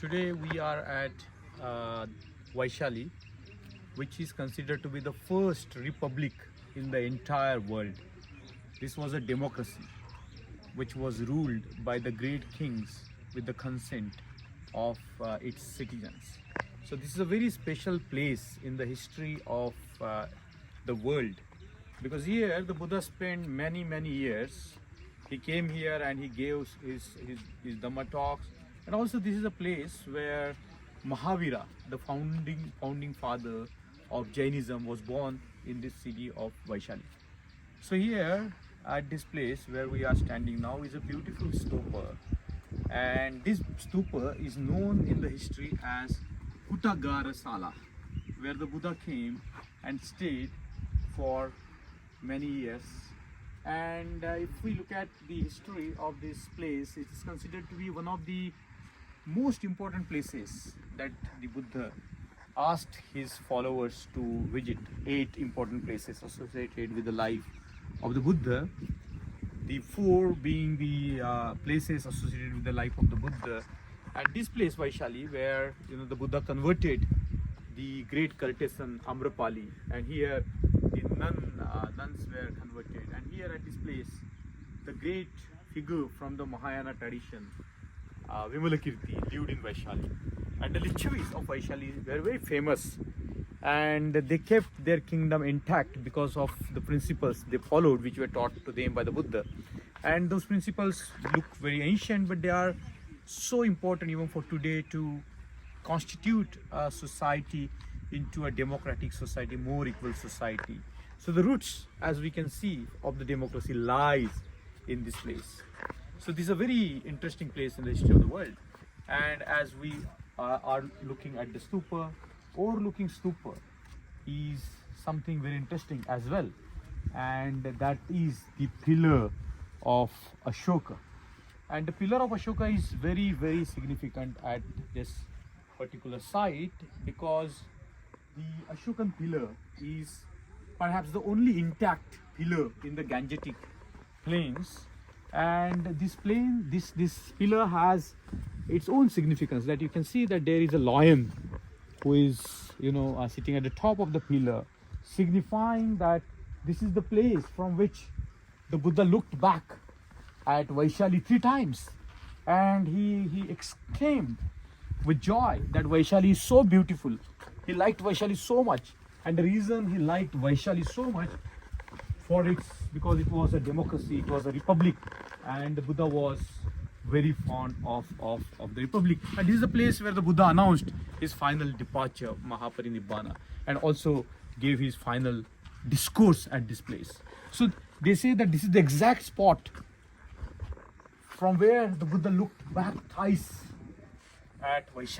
Today we are at Vaishali, which is considered to be the first republic in the entire world. This was a democracy which was ruled by the great kings with the consent of its citizens. So this is a very special place in the history of the world, because here the Buddha spent many years. He came here and he gave his Dhamma talks, and also this is a place where Mahavira, the founding father of Jainism, was born in this city of Vaishali. So here at this place where we are standing now is a beautiful stupa, and this stupa is known in the history as Hutagara Sala, where the Buddha came and stayed for many years. And if we look at the history of this place, it is considered to be one of the most important places that the Buddha asked his followers to visit. 8 important places associated with the life of the Buddha, the 4 being the places associated with the life of the Buddha. At this place Vaishali, where the Buddha converted the great courtesan Amrapali, and here the nuns were converted, and here at this place the great figure from the Mahayana tradition, Vimalakirti, lived in Vaishali, and the Lichavis of Vaishali were very famous, and they kept their kingdom intact because of the principles they followed, which were taught to them by the Buddha. And those principles look very ancient, but they are so important even for today to constitute a society into a democratic society, more equal society. So the roots, as we can see, of the democracy lies in this place. So this is a very interesting place in the history of the world. And as we are looking at the stupa, overlooking stupa is something very interesting as well, and that is the pillar of Ashoka. And the pillar of Ashoka is very significant at this particular site, because the Ashokan pillar is perhaps the only intact pillar in the Gangetic plains, and this pillar has its own significance. That you can see that there is a lion who is sitting at the top of the pillar, signifying that this is the place from which the Buddha looked back at Vaishali 3 times, and he exclaimed with joy that Vaishali is so beautiful. He liked Vaishali so much, and the reason he liked Vaishali so much because it was a democracy, it was a republic, and the Buddha was very fond of the republic. And this is the place where the Buddha announced his final departure, Mahaparinibbana, and also gave his final discourse at this place. So they say that this is the exact spot from where the Buddha looked back thrice at Vaishali.